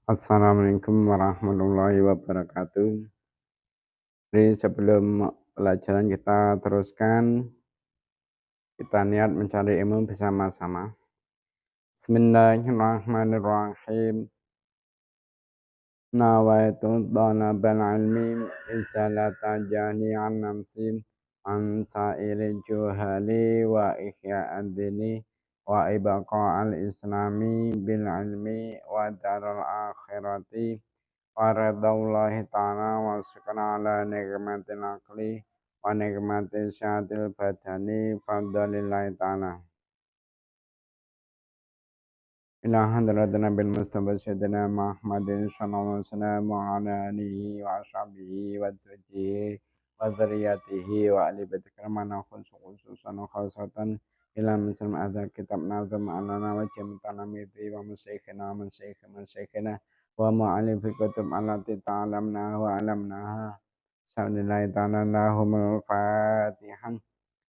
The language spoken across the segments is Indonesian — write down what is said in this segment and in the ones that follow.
Assalamualaikum warahmatullahi wabarakatuh. Jadi sebelum pelajaran kita teruskan, kita niat mencari ilmu bersama-sama. Bismillahirrahmanirrahim. Nawaitu talabal ilmi risalata jami'an namsi an sa'iri juhali wa ihya'ad dini wa ibaqa'al islami bil ilmi wa daral akhirati Waradaullahi ta'ala wa syukran ala nikmatil aqli wa nikmatil syahatil badani fadlillahi ta'ala. Ila hadratina bil mustafa sayyidina Muhammadin sallallahu alaihi wasallam wa ala alihi wa ashabihi wa zawjihi wa dzurriyyatihi wa ali baiti karamana khususan khasatan ila muslim adza kitab nazam alana wa jamtana miti wa masyayikhina wa mu'alifi kutub alati ta'alamna wa alamnaha sallallahu ta'ala lahumul fatihan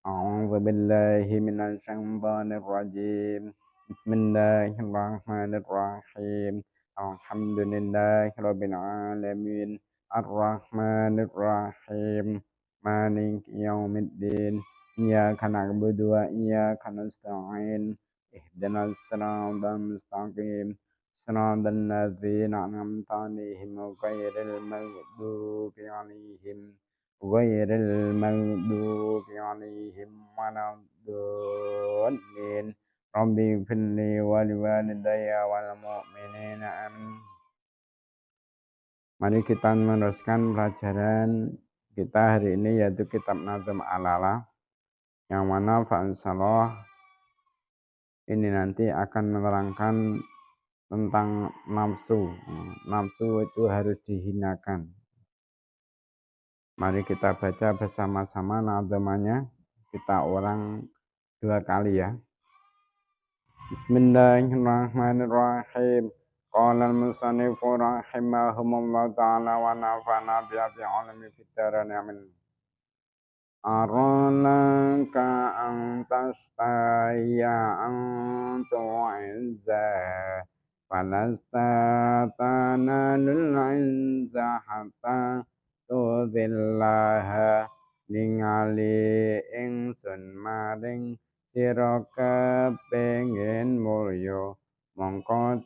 a'udzu billahi minasy syaithanir rajim bismillahirrahmanirrahim alhamdulillahi rabbil alamin arrahmanir rahim maliki yaumiddin iyyaka na'budu wa iyyaka nasta'in ihdinas siratal mustaqim siratal ladzina an'amta 'alaihim ghairil maghdubi 'alaihim waladdallin Rabbi firli wa liwalidayya wal mu'minina amin. Mari kita meneruskan pelajaran kita hari ini yaitu kitab Nazm Alala yang mana Fa'ansalah ini nanti akan menerangkan tentang nafsu. Nafsu itu harus dihinakan. Mari kita baca bersama-sama nazmannya. Kita ulang 2 kali ya. Bismillahirrahmanirrahim. Qala al-musannifu rahimahumullah ta'ala wa nafa'na bi'afi alami fitdaran amin. Aralaka antastaya antu'izza falasta tanalul izza hatta tudzillaha ningali ingsun maring sira kepengin mulya mongko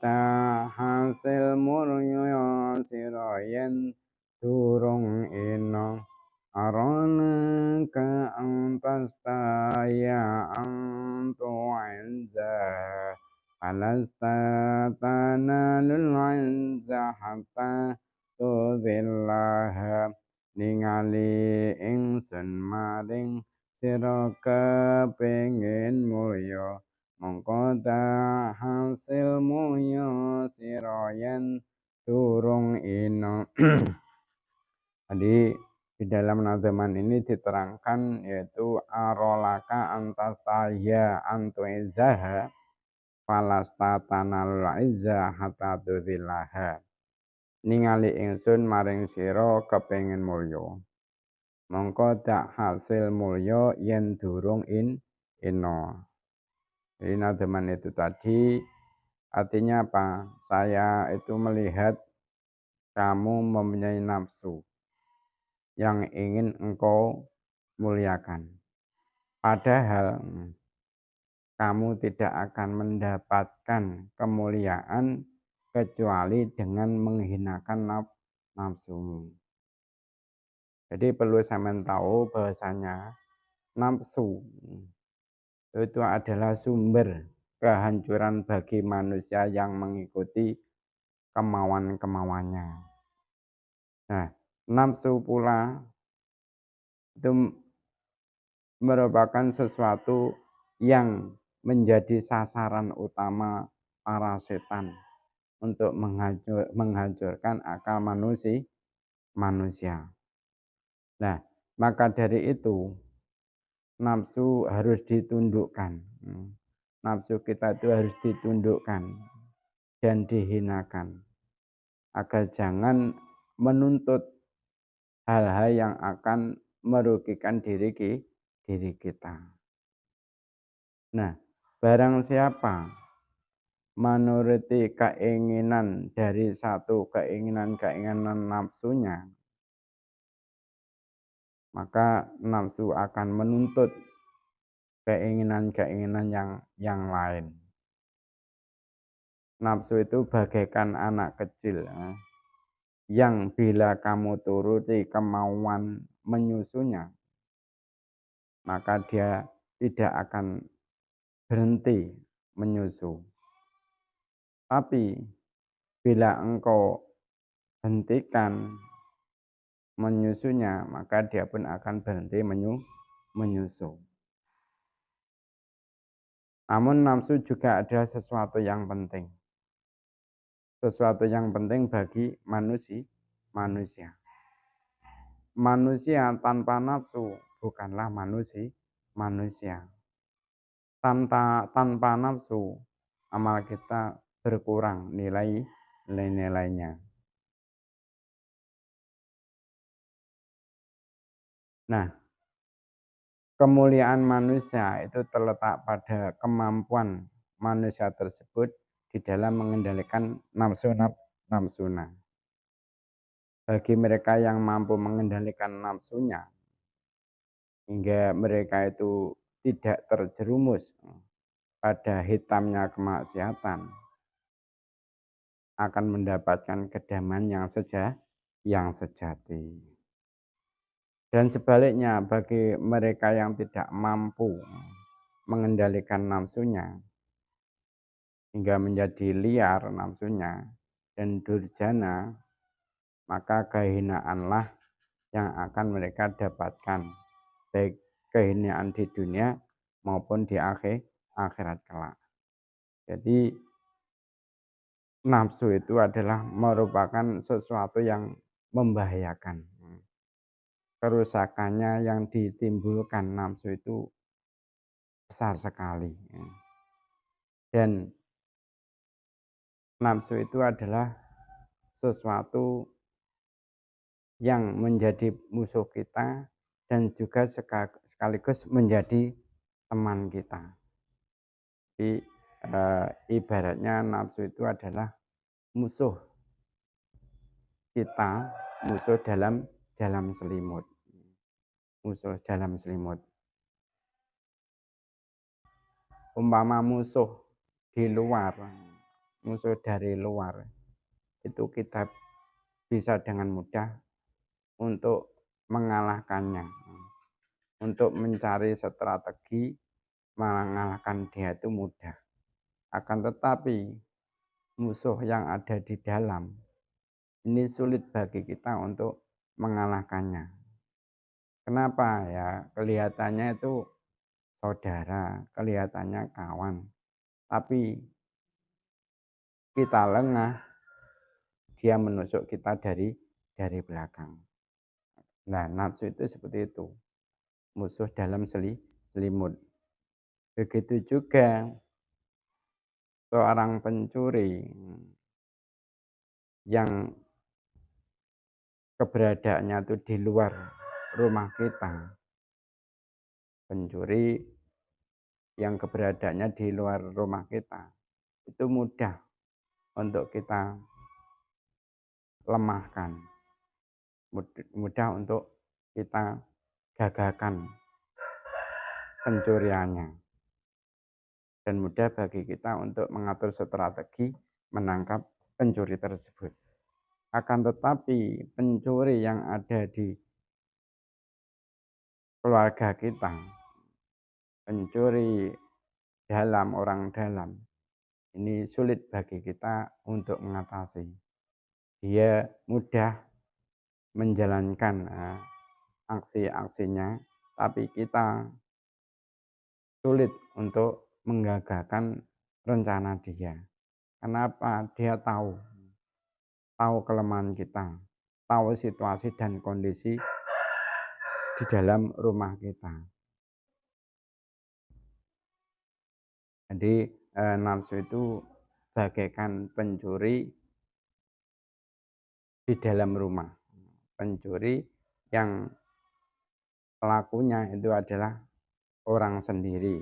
hasil mulya sira yen durung ina arana ka antastaya antu'izza falasta tanalul izza hatta tudzillaha ningali ingsun maring sira kepengin mulya mongko hasil mulya sira yen durung ina. Jadi di dalam nazman ini diterangkan yaitu arolaka antastaya antu'izaha falasta tanalul izza hatta tudzillaha ningali ingsun maring sira kepengin mulya mongko tak hasil mulya yen durung ina. Jadi nazman itu tadi artinya apa? Saya itu melihat kamu mempunyai nafsu yang ingin engkau muliakan. Padahal kamu tidak akan mendapatkan kemuliaan kecuali dengan menghinakan nafsumu. Jadi perlu sampean tahu bahwasanya nafsu itu adalah sumber kehancuran bagi manusia yang mengikuti kemauan-kemauannya. Nah, nafsu pula itu merupakan sesuatu yang menjadi sasaran utama para setan untuk menghancurkan akal manusia. Nah, maka dari itu nafsu harus ditundukkan. Nafsu kita itu harus ditundukkan dan dihinakan agar jangan menuntut hal-hal yang akan merugikan diri kita. Nah, barang siapa menuruti keinginan dari satu keinginan-keinginan nafsunya, maka nafsu akan menuntut keinginan-keinginan yang lain. Nafsu itu bagaikan anak kecil yang bila kamu turuti kemauan menyusunya, maka dia tidak akan berhenti menyusu. Tapi bila engkau hentikan menyusunya, maka dia pun akan berhenti menyusu. Namun nafsu juga adalah sesuatu yang penting. Sesuatu yang penting bagi manusia. Manusia tanpa nafsu bukanlah manusia. Tanpa nafsu, amal kita berkurang nilainya. Nah, kemuliaan manusia itu terletak pada kemampuan manusia tersebut di dalam mengendalikan nafsuna. Bagi mereka yang mampu mengendalikan nafsunya, hingga mereka itu tidak terjerumus pada hitamnya kemaksiatan, akan mendapatkan kedamaian yang sejati. Dan sebaliknya, bagi mereka yang tidak mampu mengendalikan nafsunya, hingga menjadi liar nafsunya dan durjana, maka kehinaanlah yang akan mereka dapatkan, baik kehinaan di dunia maupun di akhirat kelak. Jadi nafsu itu adalah merupakan sesuatu yang membahayakan. Kerusakannya yang ditimbulkan nafsu itu besar sekali. Dan nafsu itu adalah sesuatu yang menjadi musuh kita dan juga sekaligus menjadi teman kita. Jadi ibaratnya nafsu itu adalah musuh kita, musuh dalam selimut. Musuh dalam selimut. Umpama musuh di luar, musuh dari luar, itu kita bisa dengan mudah untuk mengalahkannya. Untuk mencari strategi mengalahkan dia itu mudah. Akan tetapi musuh yang ada di dalam ini sulit bagi kita untuk mengalahkannya. Kenapa? Ya, kelihatannya itu saudara, kelihatannya kawan. Tapi kita lengah, dia menusuk kita dari belakang. Nah, nafsu itu seperti itu. Musuh dalam selimut. Begitu juga seorang pencuri yang keberadaannya itu di luar rumah kita. Pencuri yang keberadaannya di luar rumah kita. Itu mudah untuk kita lemahkan. Mudah untuk kita gagalkan pencuriannya. Dan mudah bagi kita untuk mengatur strategi menangkap pencuri tersebut. Akan tetapi pencuri yang ada di keluarga kita, pencuri dalam, orang dalam, ini sulit bagi kita untuk mengatasi. Dia mudah menjalankan aksi-aksinya, tapi kita sulit untuk menggagalkan rencana dia. Kenapa? Dia tahu kelemahan kita, tahu situasi dan kondisi di dalam rumah kita. Jadi nafsu itu bagaikan pencuri di dalam rumah. Pencuri yang pelakunya itu adalah orang sendiri.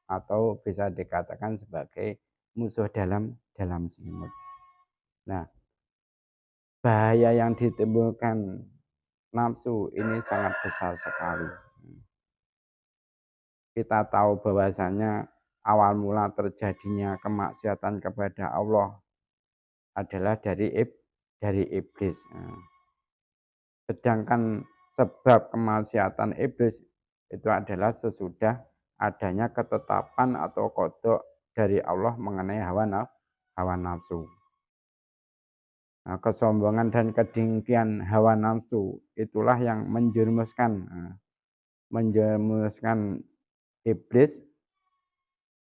atau bisa dikatakan sebagai musuh dalam selimut. Nah, bahaya yang ditimbulkan nafsu ini sangat besar sekali. Kita tahu bahwasanya awal mula terjadinya kemaksiatan kepada Allah adalah dari iblis. Sedangkan sebab kemaksiatan iblis itu adalah sesudah adanya ketetapan atau kodok dari Allah mengenai hawa nafsu. Nah, kesombongan dan kedengkian hawa nafsu itulah yang menjerumuskan iblis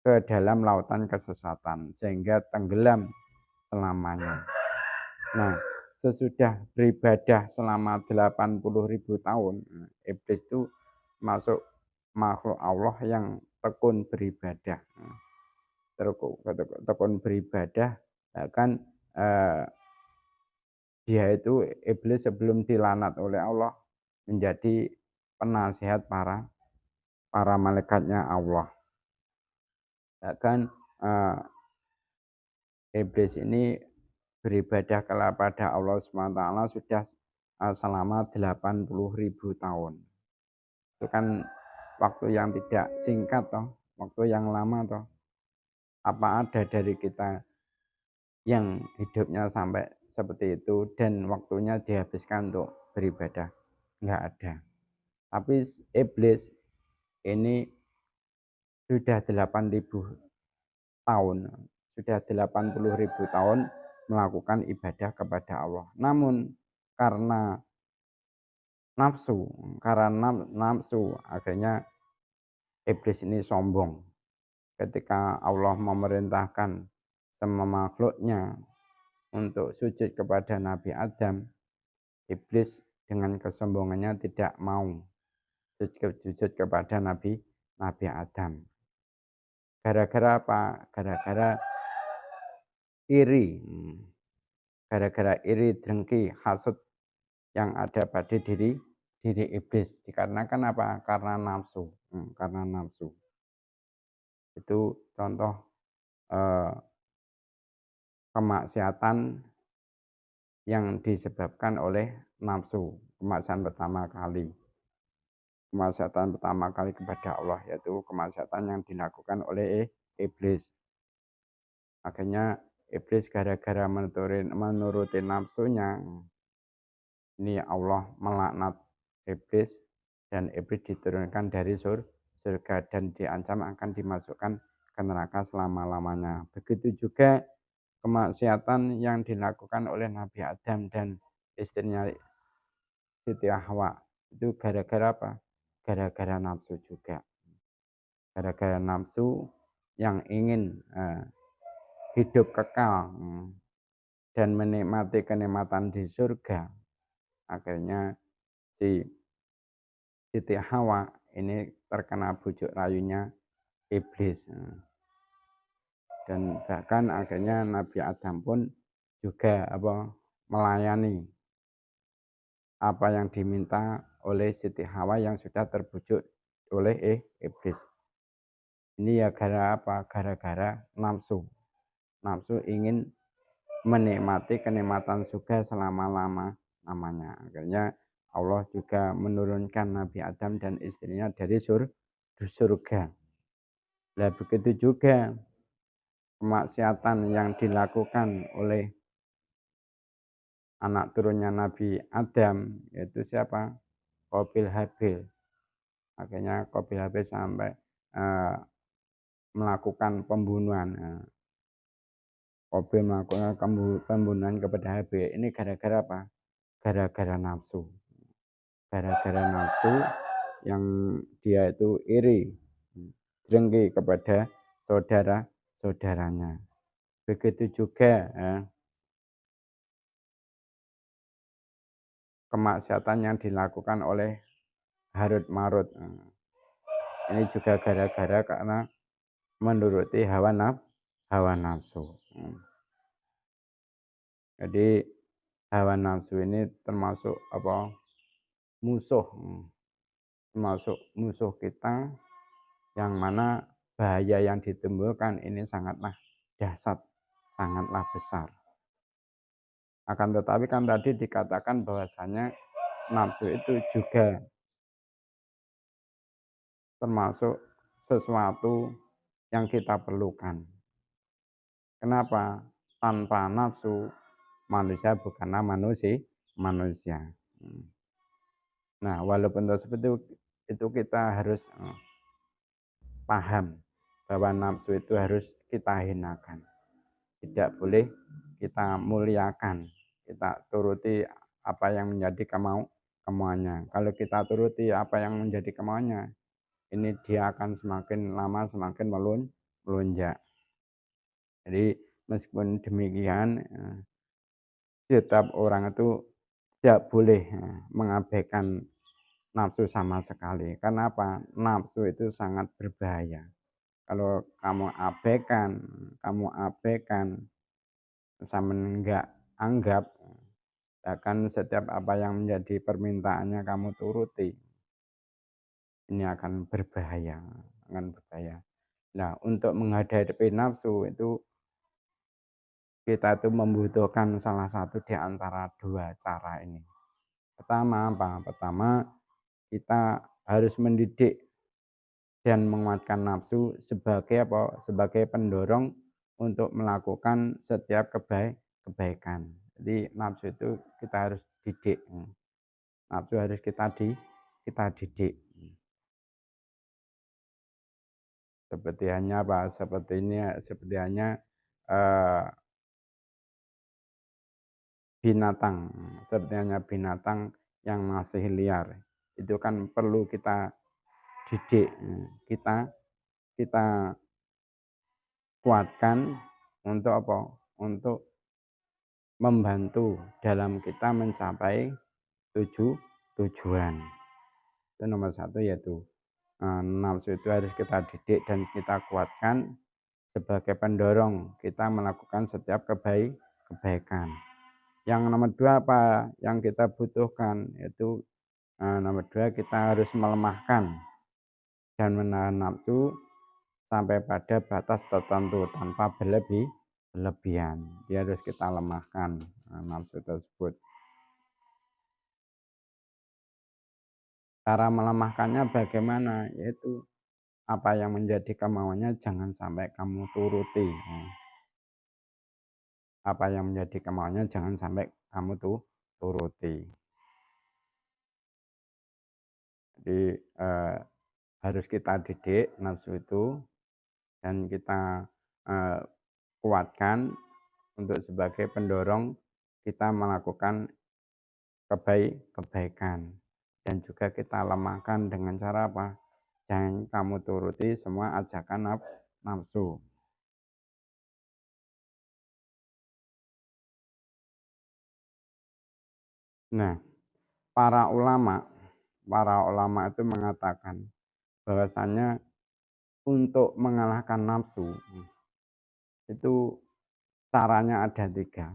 ke dalam lautan kesesatan sehingga tenggelam selamanya. Nah, sesudah beribadah selama 80.000 tahun, iblis itu masuk makhluk Allah yang tekun beribadah. Tekun beribadah, bahkan dia itu iblis sebelum dilanat oleh Allah menjadi penasihat para malaikatnya Allah. Bahkan iblis ini beribadah kepada Allah SWT sudah selama 80.000 tahun. Itu kan waktu yang tidak singkat toh, waktu yang lama toh. Apa ada dari kita yang hidupnya sampai seperti itu dan waktunya dihabiskan untuk beribadah? Enggak ada. Tapi iblis ini sudah 8.000 tahun, sudah 80.000 tahun melakukan ibadah kepada Allah. Namun karena nafsu akhirnya iblis ini sombong. Ketika Allah memerintahkan semua makhluknya untuk sujud kepada Nabi Adam, iblis dengan kesombongannya tidak mau sujud kepada Nabi Adam. Gara-gara apa? Gara-gara iri. Gara-gara iri, dengki, hasut yang ada pada diri iblis. Dikarenakan apa? Karena nafsu. Karena nafsu. Itu contoh kemaksiatan yang disebabkan oleh nafsu. Kemaksiatan pertama kali. Kemaksiatan pertama kali kepada Allah, yaitu kemaksiatan yang dilakukan oleh iblis. Akhirnya iblis gara-gara menuruti nafsunya, ini Allah melaknat iblis dan iblis diturunkan dari surga dan diancam akan dimasukkan ke neraka selama-lamanya. Begitu juga kemaksiatan yang dilakukan oleh Nabi Adam dan istrinya Siti Hawa. Itu gara-gara apa? Gara-gara nafsu juga. Gara-gara nafsu yang ingin hidup kekal dan menikmati kenikmatan di surga. Akhirnya si Siti Hawa ini terkena bujuk rayunya iblis. Dan bahkan akhirnya Nabi Adam pun juga melayani apa yang diminta oleh Siti Hawa yang sudah terbujuk oleh iblis. Ini ya gara apa? Gara-gara nafsu. Nafsu ingin menikmati kenikmatan surga selama-lamanya. Akhirnya Allah juga menurunkan Nabi Adam dan istrinya dari surga. Nah, begitu juga kemaksiatan yang dilakukan oleh anak turunnya Nabi Adam, yaitu siapa? Qabil Habil. Akhirnya Qabil Habil sampai melakukan pembunuhan. Qabil melakukan pembunuhan kepada Habil. Ini gara-gara apa? Gara-gara nafsu. Gara-gara nafsu yang dia itu iri, dengki kepada saudara-saudaranya. Begitu juga kemaksiatan yang dilakukan oleh Harut Marut. Ini juga gara-gara karena menuruti hawa nafsu. Jadi hawa nafsu ini termasuk musuh, termasuk musuh kita yang mana bahaya yang ditimbulkan ini sangatlah dahsyat, sangatlah besar. Akan tetapi kan tadi dikatakan bahwasanya nafsu itu juga termasuk sesuatu yang kita perlukan. Kenapa? Tanpa nafsu manusia bukanlah manusia. Nah, walaupun seperti itu kita harus paham bahwa nafsu itu harus kita hinakan. Tidak boleh kita muliakan, kita turuti apa yang menjadi kemauannya. Kalau kita turuti apa yang menjadi kemauannya, ini dia akan semakin lama semakin melonjak. Jadi meskipun demikian, setiap orang itu tidak boleh mengabaikan nafsu sama sekali. Karena apa? Nafsu itu sangat berbahaya. Kalau kamu abaikan, sama enggak anggap, bahkan setiap apa yang menjadi permintaannya kamu turuti, ini akan berbahaya, Nah, untuk menghadapi nafsu itu kita itu membutuhkan salah satu di antara dua cara ini. Pertama apa? Pertama, kita harus mendidik dan menguatkan nafsu sebagai apa? Sebagai pendorong untuk melakukan setiap kebaikan. Jadi nafsu itu kita harus didik. Nafsu harus kita didik. Seperti hanya apa? Seperti hanya eh, binatang, seperti hanya binatang yang masih liar. Itu kan perlu kita didik, kita kita kuatkan untuk apa? Untuk membantu dalam kita mencapai tujuan. Itu nomor satu, yaitu nafsu itu harus kita didik dan kita kuatkan sebagai pendorong kita melakukan setiap kebaikan. Yang nomor dua apa yang kita butuhkan, yaitu nomor dua kita harus melemahkan dan menahan nafsu sampai pada batas tertentu tanpa berlebihan. Dia harus kita lemahkan nafsu tersebut. Cara melemahkannya bagaimana? Yaitu apa yang menjadi kemauannya jangan sampai kamu turuti. Apa yang menjadi kemauannya jangan sampai kamu turuti. Jadi harus kita didik nafsu itu dan kita kuatkan untuk sebagai pendorong kita melakukan kebaikan. Dan juga kita lemahkan dengan cara apa? Jangan kamu turuti semua ajakan nafsu. Nah, para ulama itu mengatakan bahwasanya untuk mengalahkan nafsu itu caranya ada tiga.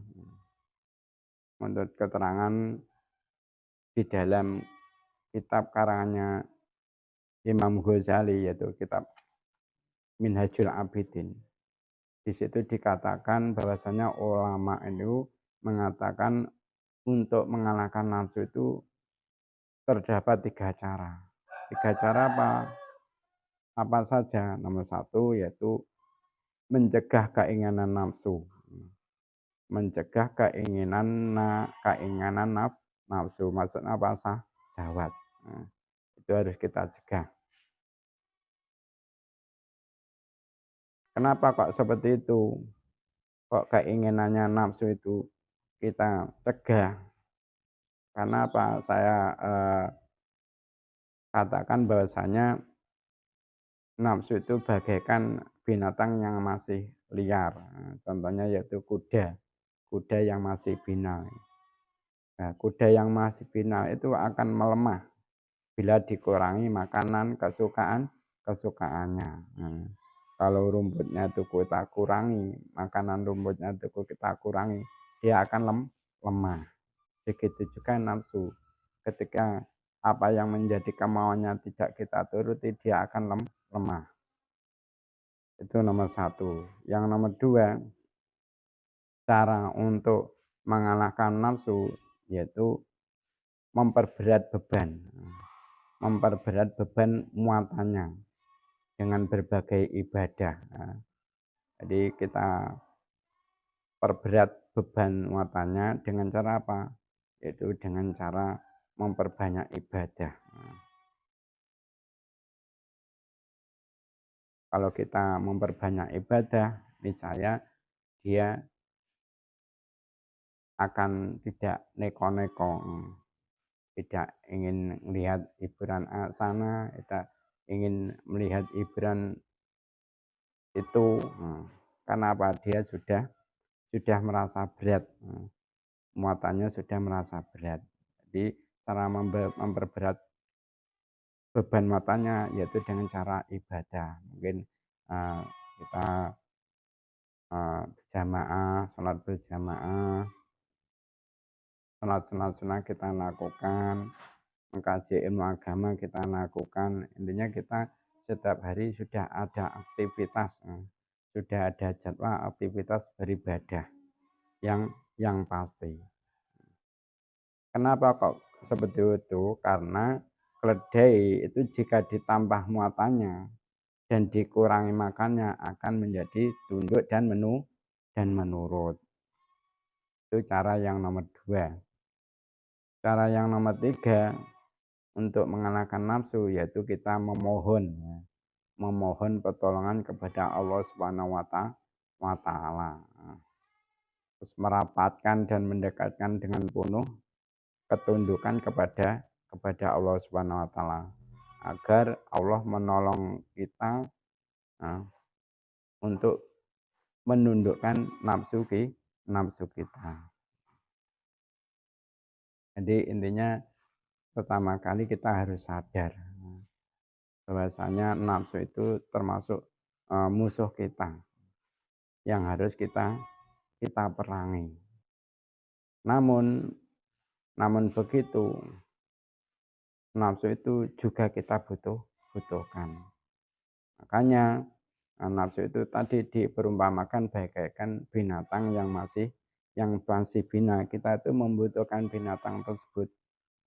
Menurut keterangan di dalam kitab karangannya Imam Ghazali, yaitu kitab Minhajul Abidin. Di situ dikatakan bahwasanya ulama itu mengatakan untuk mengalahkan nafsu itu terdapat tiga cara. Tiga cara apa? Apa saja? Nomor satu yaitu mencegah keinginan nafsu. Mencegah keinginan nafsu. Maksudnya apa? Syahwat. Nah, itu harus kita cegah. Kenapa kok seperti itu? Kok keinginannya nafsu itu kita cegah? Karena apa? Saya katakan bahwasanya nafsu itu bagaikan binatang yang masih liar. Contohnya yaitu kuda yang masih binal. Nah, kuda yang masih binal itu akan melemah bila dikurangi makanan kesukaannya. Kalau rumputnya itu kita kurangi, makanan rumputnya itu kita kurangi, dia akan lemah. Begitu juga nafsu. Ketika apa yang menjadi kemauannya tidak kita turuti, dia akan lemah. Itu nomor satu. Yang nomor dua, cara untuk mengalahkan nafsu yaitu memperberat beban. Memperberat beban muatannya dengan berbagai ibadah. Jadi kita perberat beban muatannya dengan cara apa? Yaitu dengan cara memperbanyak ibadah. Kalau kita memperbanyak ibadah, niscaya dia akan tidak neko-neko, tidak ingin melihat hiburan sana, tidak ingin melihat hiburan itu. Karena apa? Dia sudah merasa berat, muatannya sudah merasa berat. Jadi cara memperberat beban muatannya yaitu dengan cara ibadah. Mungkin kita berjamaah, sholat berjamaah, sholat sunnah kita lakukan, mengkaji ilmu agama kita lakukan. Intinya kita setiap hari sudah ada aktivitas, sudah ada jadwal aktivitas beribadah yang pasti. Kenapa kok seperti itu? Karena keledai itu jika ditambah muatannya dan dikurangi makannya akan menjadi tunduk dan menurut. Itu cara yang nomor dua. Cara yang nomor tiga, untuk mengalahkan nafsu yaitu kita memohon pertolongan kepada Allah Subhanahu wa taala. Terus merapatkan dan mendekatkan dengan penuh ketundukan kepada Allah Subhanahu wa taala agar Allah menolong kita untuk menundukkan nafsu kita. Jadi intinya pertama kali kita harus sadar bahwasanya nafsu itu termasuk musuh kita yang harus kita perangi. Namun begitu, nafsu itu juga kita butuhkan. Makanya nafsu itu tadi diperumpamakan bagaikan binatang yang masih bina. Kita itu membutuhkan binatang tersebut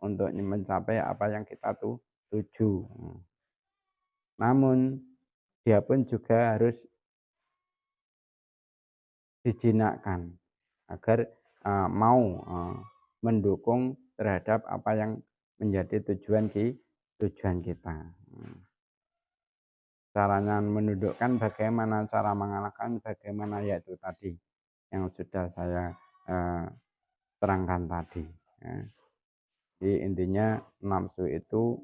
untuk mencapai apa yang kita tuju. Namun dia pun juga harus dijinakkan agar mau mendukung terhadap apa yang menjadi tujuan kita. Caranya menundukkan bagaimana, cara mengalahkan bagaimana, yaitu tadi yang sudah saya terangkan tadi. Jadi intinya nafsu itu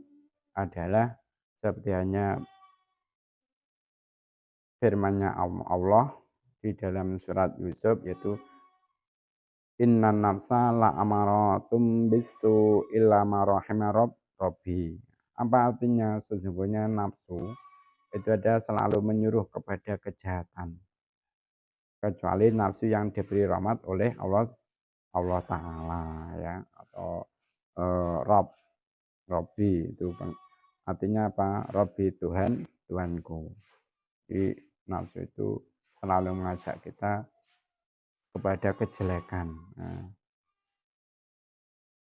adalah seperti hanya firman-Nya Allah di dalam surat Yusuf, yaitu inna nafsa la amaratum bisu illa ma rahima rabbi. Apa artinya? Sesungguhnya nafsu itu ada selalu menyuruh kepada kejahatan, kecuali nafsu yang diberi rahmat oleh Allah Ta'ala, ya, atau Robbi itu artinya apa? Robbi Tuhanku. Jadi nafsu itu selalu mengajak kita kepada kejelekan.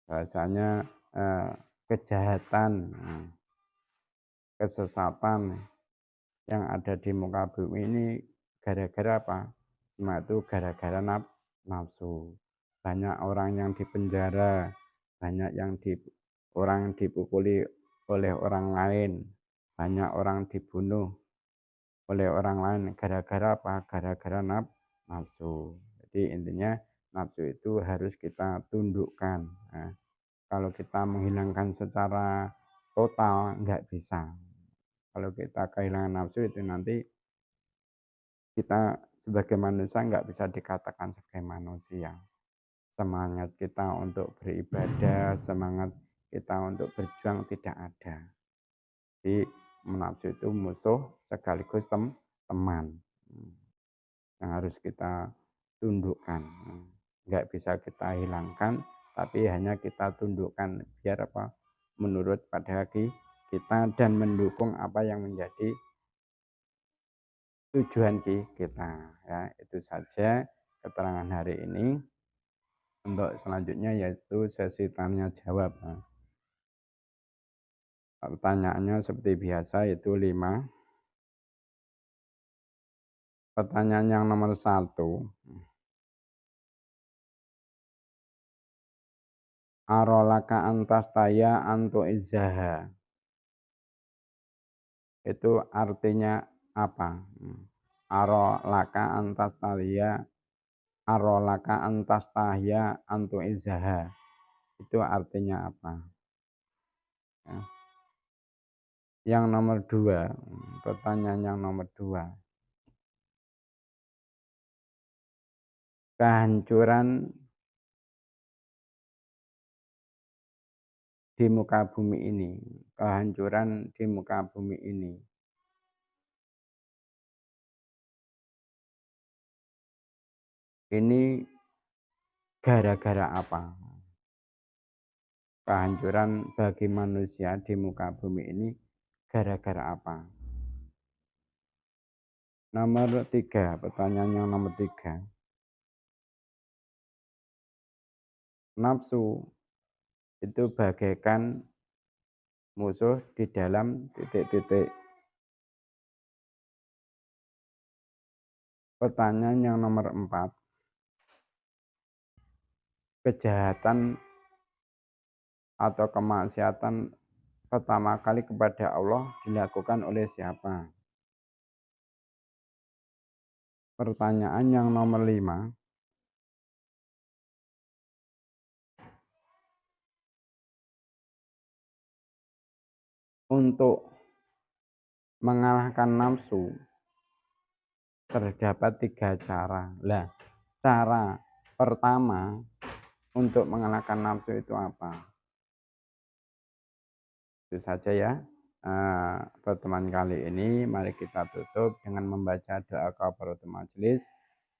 Bahasanya kejahatan, kesesatan yang ada di muka bumi ini gara-gara apa? Semua itu gara-gara nafsu. Banyak orang yang dipenjara, banyak orang yang dipukuli oleh orang lain, banyak orang dibunuh oleh orang lain gara-gara apa? Gara-gara nafsu. Jadi intinya nafsu itu harus kita tundukkan. Kalau kita menghilangkan secara total nggak bisa. Kalau kita kehilangan nafsu itu nanti kita sebagai manusia nggak bisa dikatakan sebagai manusia. Semangat kita untuk beribadah, semangat kita untuk berjuang tidak ada. Jadi nafsu itu musuh sekaligus teman yang harus kita tundukkan. Nggak bisa kita hilangkan, tapi hanya kita tundukkan biar apa? Menurut pada kita dan mendukung apa yang menjadi tujuan kita. Ya, itu saja keterangan hari ini. Untuk selanjutnya yaitu sesi tanya jawab. Nah, pertanyaannya seperti biasa yaitu 5. Pertanyaan yang nomor 1. Arolaka antastaya antu izzaha. Itu artinya apa? Arolaka antastaya arolaka antastahya antu izzaha. Itu artinya apa? Ya. Yang nomor 2, pertanyaan yang nomor 2. Kehancuran di muka bumi ini. Kehancuran di muka bumi ini. Ini gara-gara apa? Kehancuran bagi manusia di muka bumi ini gara-gara apa? Nomor 3, pertanyaan yang nomor 3. Nafsu itu bagaikan musuh di dalam titik-titik. Pertanyaan yang nomor 4. Kejahatan atau kemaksiatan pertama kali kepada Allah dilakukan oleh siapa? Pertanyaan yang nomor 5. Untuk mengalahkan nafsu terdapat 3 cara. Lah, cara pertama untuk mengalahkan nafsu itu apa? Itu saja ya. Pertemuan kali ini mari kita tutup dengan membaca doa kafaratul majelis.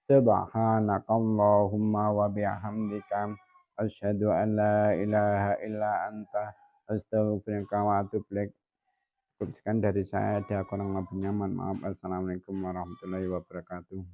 Subhanakallahumma wa bihamdika asyhadu an la ilaha illa anta astaghfiruka wa atubu ilaik. Cukup sekian dari saya, ada kurang lebihnya mohon maaf. Assalamualaikum warahmatullahi wabarakatuh.